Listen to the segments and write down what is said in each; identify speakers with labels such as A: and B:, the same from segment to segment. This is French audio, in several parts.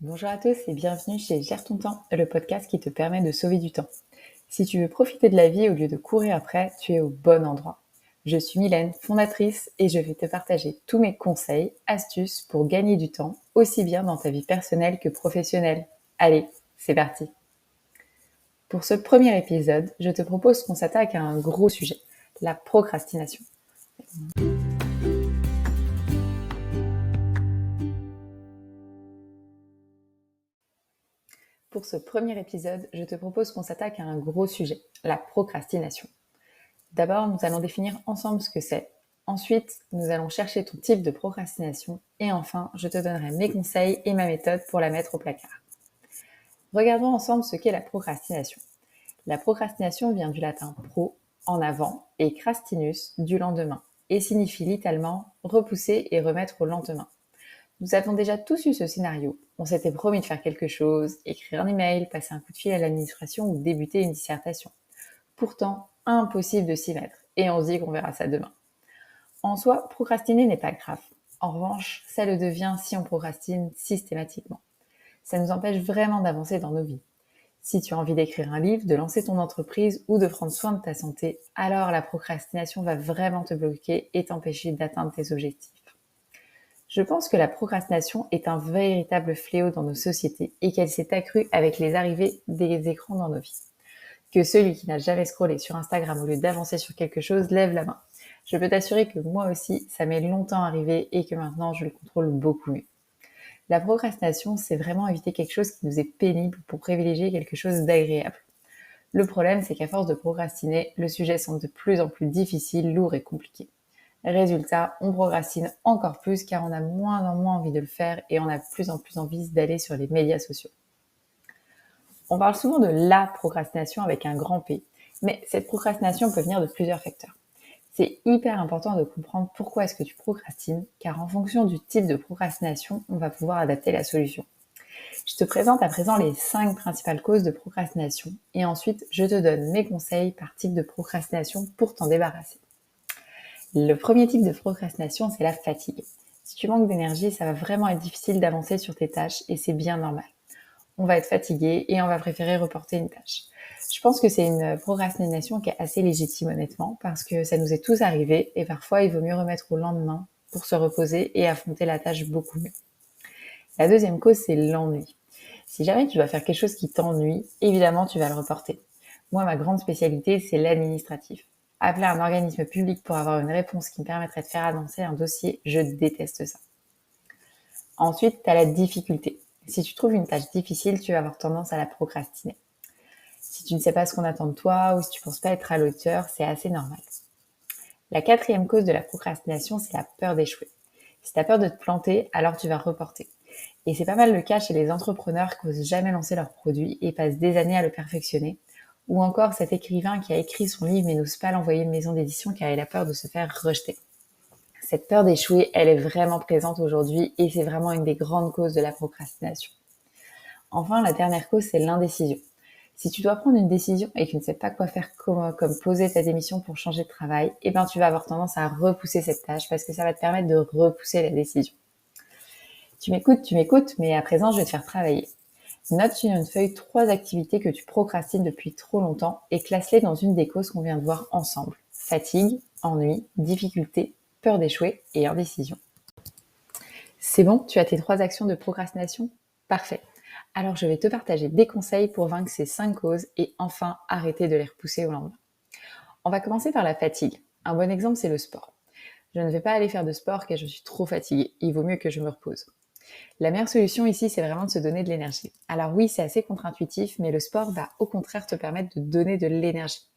A: Bonjour à tous et bienvenue chez Gère ton temps, le podcast qui te permet de sauver du temps. Si tu veux profiter de la vie au lieu de courir après, tu es au bon endroit. Je suis Mylène, fondatrice, et je vais te partager tous mes conseils, astuces pour gagner du temps, aussi bien dans ta vie personnelle que professionnelle. Allez, c'est parti. Pour ce premier épisode, je te propose qu'on s'attaque à un gros sujet, la procrastination. Pour ce premier épisode, je te propose qu'on s'attaque à un gros sujet, la procrastination. D'abord, nous allons définir ensemble ce que c'est. Ensuite, nous allons chercher ton type de procrastination. Et enfin, je te donnerai mes conseils et ma méthode pour la mettre au placard. Regardons ensemble ce qu'est la procrastination. La procrastination vient du latin pro, en avant, et crastinus, du lendemain, et signifie littéralement repousser et remettre au lendemain. Nous avons déjà tous eu ce scénario. On s'était promis de faire quelque chose, écrire un email, passer un coup de fil à l'administration ou débuter une dissertation. Pourtant, impossible de s'y mettre, et on se dit qu'on verra ça demain. En soi, procrastiner n'est pas grave. En revanche, ça le devient si on procrastine systématiquement. Ça nous empêche vraiment d'avancer dans nos vies. Si tu as envie d'écrire un livre, de lancer ton entreprise ou de prendre soin de ta santé, alors la procrastination va vraiment te bloquer et t'empêcher d'atteindre tes objectifs. Je pense que la procrastination est un véritable fléau dans nos sociétés et qu'elle s'est accrue avec les arrivées des écrans dans nos vies. Que celui qui n'a jamais scrollé sur Instagram au lieu d'avancer sur quelque chose lève la main. Je peux t'assurer que moi aussi, ça m'est longtemps arrivé et que maintenant, je le contrôle beaucoup mieux. La procrastination, c'est vraiment éviter quelque chose qui nous est pénible pour privilégier quelque chose d'agréable. Le problème, c'est qu'à force de procrastiner, le sujet semble de plus en plus difficile, lourd et compliqué. Résultat, on procrastine encore plus car on a moins en moins envie de le faire et on a de plus en plus envie d'aller sur les médias sociaux. On parle souvent de la procrastination avec un grand P, mais cette procrastination peut venir de plusieurs facteurs. C'est hyper important de comprendre pourquoi est-ce que tu procrastines, car en fonction du type de procrastination, on va pouvoir adapter la solution. Je te présente à présent les 5 principales causes de procrastination, et ensuite je te donne mes conseils par type de procrastination pour t'en débarrasser. Le premier type de procrastination, c'est la fatigue. Si tu manques d'énergie, ça va vraiment être difficile d'avancer sur tes tâches, et c'est bien normal. On va être fatigué et on va préférer reporter une tâche. Je pense que c'est une procrastination qui est assez légitime honnêtement parce que ça nous est tous arrivé et parfois il vaut mieux remettre au lendemain pour se reposer et affronter la tâche beaucoup mieux. La deuxième cause, c'est l'ennui. Si jamais tu dois faire quelque chose qui t'ennuie, évidemment tu vas le reporter. Moi, ma grande spécialité, c'est l'administratif. Appeler un organisme public pour avoir une réponse qui me permettrait de faire avancer un dossier, je déteste ça. Ensuite, tu as la difficulté. Si tu trouves une tâche difficile, tu vas avoir tendance à la procrastiner. Si tu ne sais pas ce qu'on attend de toi ou si tu ne penses pas être à la hauteur, c'est assez normal. La quatrième cause de la procrastination, c'est la peur d'échouer. Si tu as peur de te planter, alors tu vas reporter. Et c'est pas mal le cas chez les entrepreneurs qui n'osent jamais lancer leur produit et passent des années à le perfectionner. Ou encore cet écrivain qui a écrit son livre mais n'ose pas l'envoyer à une maison d'édition car il a peur de se faire rejeter. Cette peur d'échouer, elle est vraiment présente aujourd'hui et c'est vraiment une des grandes causes de la procrastination. Enfin, la dernière cause, c'est l'indécision. Si tu dois prendre une décision et que tu ne sais pas quoi faire comme poser ta démission pour changer de travail, eh ben, tu vas avoir tendance à repousser cette tâche parce que ça va te permettre de repousser la décision. Tu m'écoutes, mais à présent, je vais te faire travailler. Note sur une feuille 3 activités que tu procrastines depuis trop longtemps et classe-les dans une des causes qu'on vient de voir ensemble. Fatigue, ennui, difficulté, peur d'échouer et indécision. C'est bon, tu as tes 3 actions de procrastination ? Parfait. Alors je vais te partager des conseils pour vaincre ces 5 causes et enfin arrêter de les repousser au lendemain. On va commencer par la fatigue. Un bon exemple, c'est le sport. Je ne vais pas aller faire de sport car je suis trop fatiguée. Il vaut mieux que je me repose. La meilleure solution ici, c'est vraiment de se donner de l'énergie. Alors oui, c'est assez contre-intuitif, mais le sport va au contraire te permettre de donner de l'énergie.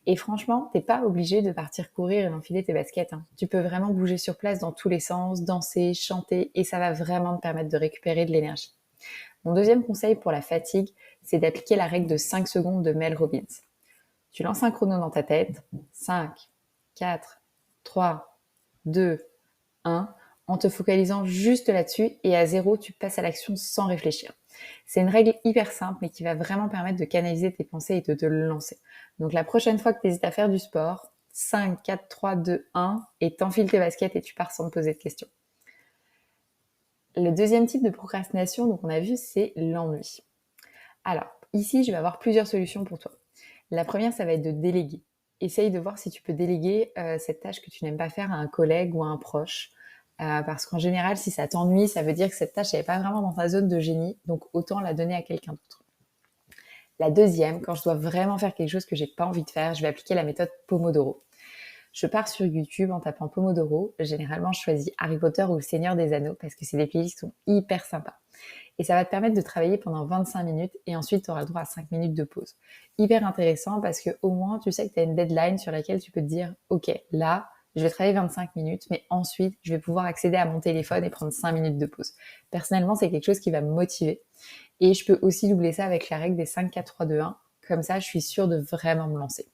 A: Et franchement, t'es pas obligé de partir courir et d'enfiler tes baskets. Tu peux vraiment bouger sur place dans tous les sens, danser, chanter, et ça va vraiment te permettre de récupérer de l'énergie. Mon deuxième conseil pour la fatigue, c'est d'appliquer la règle de 5 secondes de Mel Robbins. Tu lances un chrono dans ta tête, 5, 4, 3, 2, 1, en te focalisant juste là-dessus et à 0, tu passes à l'action sans réfléchir. C'est une règle hyper simple mais qui va vraiment permettre de canaliser tes pensées et de te lancer. Donc la prochaine fois que tu hésites à faire du sport, 5, 4, 3, 2, 1 et t'enfiles tes baskets et tu pars sans te poser de questions. Le deuxième type de procrastination, donc on a vu, c'est l'ennui. Alors, ici, je vais avoir plusieurs solutions pour toi. La première, ça va être de déléguer. Essaye de voir si tu peux déléguer cette tâche que tu n'aimes pas faire à un collègue ou à un proche. Parce qu'en général, si ça t'ennuie, ça veut dire que cette tâche n'est pas vraiment dans ta zone de génie, donc autant la donner à quelqu'un d'autre. La deuxième, quand je dois vraiment faire quelque chose que j'ai pas envie de faire, je vais appliquer la méthode Pomodoro. Je pars sur YouTube en tapant Pomodoro. Généralement, je choisis Harry Potter ou Le Seigneur des Anneaux parce que c'est des playlists qui sont hyper sympas. Et ça va te permettre de travailler pendant 25 minutes et ensuite tu auras le droit à 5 minutes de pause. Hyper intéressant parce que au moins tu sais que tu as une deadline sur laquelle tu peux te dire ok, là, je vais travailler 25 minutes, mais ensuite je vais pouvoir accéder à mon téléphone et prendre 5 minutes de pause. Personnellement, c'est quelque chose qui va me motiver. Et je peux aussi doubler ça avec la règle des 5, 4, 3, 2, 1. Comme ça, je suis sûre de vraiment me lancer.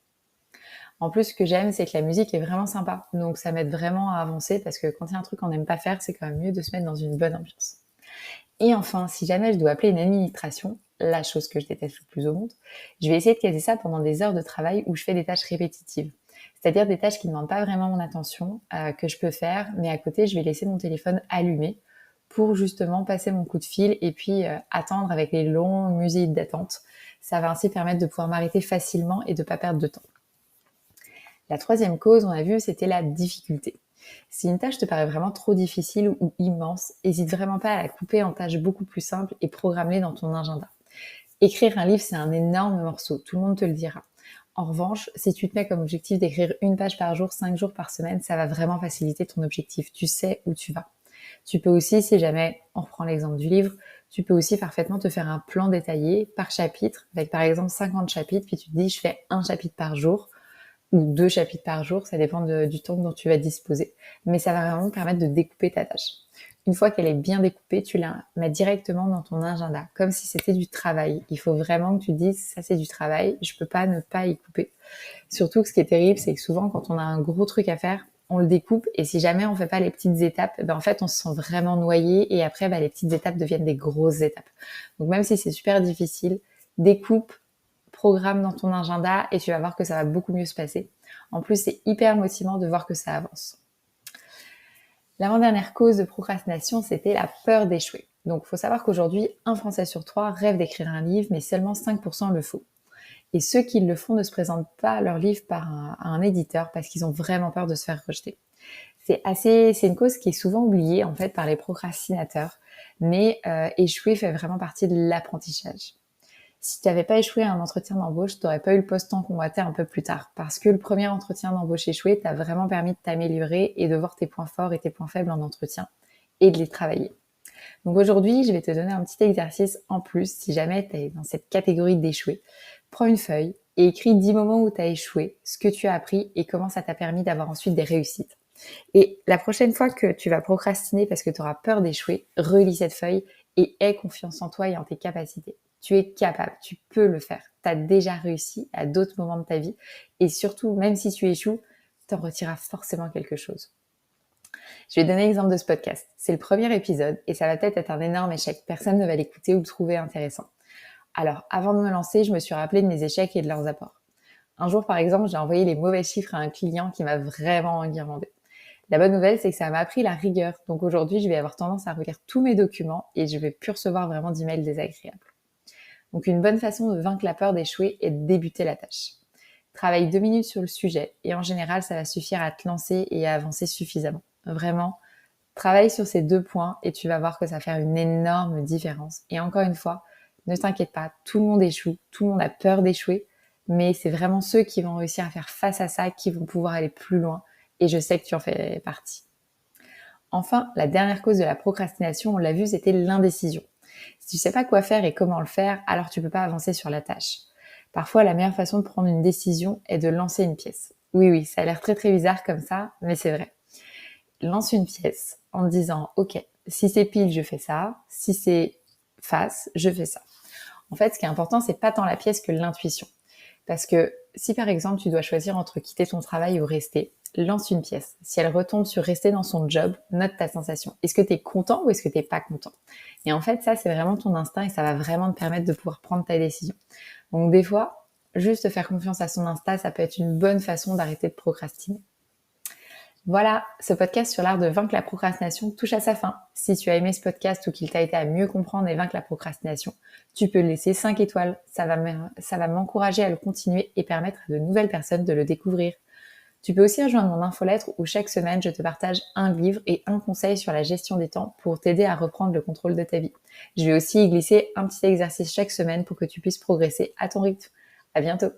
A: En plus, ce que j'aime, c'est que la musique est vraiment sympa. Donc ça m'aide vraiment à avancer parce que quand il y a un truc qu'on n'aime pas faire, c'est quand même mieux de se mettre dans une bonne ambiance. Et enfin, si jamais je dois appeler une administration, la chose que je déteste le plus au monde, je vais essayer de caser ça pendant des heures de travail où je fais des tâches répétitives. C'est-à-dire des tâches qui ne demandent pas vraiment mon attention, que je peux faire, mais à côté, je vais laisser mon téléphone allumé pour justement passer mon coup de fil et puis attendre avec les longues musiques d'attente. Ça va ainsi permettre de pouvoir m'arrêter facilement et de ne pas perdre de temps. La troisième cause, on a vu, c'était la difficulté. Si une tâche te paraît vraiment trop difficile ou immense, n'hésite vraiment pas à la couper en tâches beaucoup plus simples et programme-les dans ton agenda. Écrire un livre, c'est un énorme morceau, tout le monde te le dira. En revanche, si tu te mets comme objectif d'écrire une page par jour, 5 jours par semaine, ça va vraiment faciliter ton objectif. Tu sais où tu vas. Tu peux aussi, si jamais on reprend l'exemple du livre, tu peux aussi parfaitement te faire un plan détaillé par chapitre, avec par exemple 50 chapitres, puis tu te dis je fais un chapitre par jour, ou 2 chapitres par jour, ça dépend du temps dont tu vas disposer. Mais ça va vraiment te permettre de découper ta tâche. Une fois qu'elle est bien découpée, tu la mets directement dans ton agenda, comme si c'était du travail. Il faut vraiment que tu te dises, ça c'est du travail, je peux pas ne pas y couper. Surtout que ce qui est terrible, c'est que souvent quand on a un gros truc à faire, on le découpe et si jamais on fait pas les petites étapes, en fait on se sent vraiment noyé et après les petites étapes deviennent des grosses étapes. Donc même si c'est super difficile, découpe, programme dans ton agenda et tu vas voir que ça va beaucoup mieux se passer. En plus, c'est hyper motivant de voir que ça avance. L'avant-dernière cause de procrastination, c'était la peur d'échouer. Donc, il faut savoir qu'aujourd'hui, un Français sur 3 rêve d'écrire un livre, mais seulement 5% le font. Et ceux qui le font ne se présentent pas leur livre par un éditeur parce qu'ils ont vraiment peur de se faire rejeter. C'est une cause qui est souvent oubliée en fait par les procrastinateurs, mais échouer fait vraiment partie de l'apprentissage. Si tu n'avais pas échoué à un entretien d'embauche, tu n'aurais pas eu le poste tant convoité un peu plus tard. Parce que le premier entretien d'embauche échoué t'a vraiment permis de t'améliorer et de voir tes points forts et tes points faibles en entretien et de les travailler. Donc aujourd'hui, je vais te donner un petit exercice en plus si jamais tu es dans cette catégorie d'échouer. Prends une feuille et écris 10 moments où tu as échoué, ce que tu as appris et comment ça t'a permis d'avoir ensuite des réussites. Et la prochaine fois que tu vas procrastiner parce que tu auras peur d'échouer, relis cette feuille et aie confiance en toi et en tes capacités. Tu es capable, tu peux le faire. Tu as déjà réussi à d'autres moments de ta vie et surtout, même si tu échoues, tu en retireras forcément quelque chose. Je vais donner l'exemple de ce podcast. C'est le premier épisode et ça va peut-être être un énorme échec. Personne ne va l'écouter ou le trouver intéressant. Alors, avant de me lancer, je me suis rappelé de mes échecs et de leurs apports. Un jour, par exemple, j'ai envoyé les mauvais chiffres à un client qui m'a vraiment enguirlandé. La bonne nouvelle, c'est que ça m'a appris la rigueur. Donc aujourd'hui, je vais avoir tendance à relire tous mes documents et je vais plus recevoir vraiment d'emails désagréables. Donc une bonne façon de vaincre la peur d'échouer est de débuter la tâche. Travaille 2 minutes sur le sujet et en général, ça va suffire à te lancer et à avancer suffisamment. Vraiment, travaille sur ces 2 points et tu vas voir que ça va faire une énorme différence. Et encore une fois, ne t'inquiète pas, tout le monde échoue, tout le monde a peur d'échouer, mais c'est vraiment ceux qui vont réussir à faire face à ça qui vont pouvoir aller plus loin. Et je sais que tu en fais partie. Enfin, la dernière cause de la procrastination, on l'a vu, c'était l'indécision. Si tu sais pas quoi faire et comment le faire, alors tu peux pas avancer sur la tâche. Parfois, la meilleure façon de prendre une décision est de lancer une pièce. Oui, ça a l'air très très bizarre comme ça, mais c'est vrai. Lance une pièce en te disant, ok, si c'est pile, je fais ça. Si c'est face, je fais ça. En fait, ce qui est important, c'est pas tant la pièce que l'intuition. Parce que si par exemple, tu dois choisir entre quitter ton travail ou rester, lance une pièce. Si elle retombe sur rester dans son job, note ta sensation. Est-ce que tu es content ou est-ce que tu n'es pas content? Et en fait, ça, c'est vraiment ton instinct et ça va vraiment te permettre de pouvoir prendre ta décision. Donc des fois, juste faire confiance à son instinct, ça peut être une bonne façon d'arrêter de procrastiner. Voilà, ce podcast sur l'art de vaincre la procrastination touche à sa fin. Si tu as aimé ce podcast ou qu'il t'a aidé à mieux comprendre et vaincre la procrastination, tu peux le laisser 5 étoiles. Ça va m'encourager à le continuer et permettre à de nouvelles personnes de le découvrir. Tu peux aussi rejoindre mon infolettre où chaque semaine, je te partage un livre et un conseil sur la gestion des temps pour t'aider à reprendre le contrôle de ta vie. Je vais aussi y glisser un petit exercice chaque semaine pour que tu puisses progresser à ton rythme. À bientôt!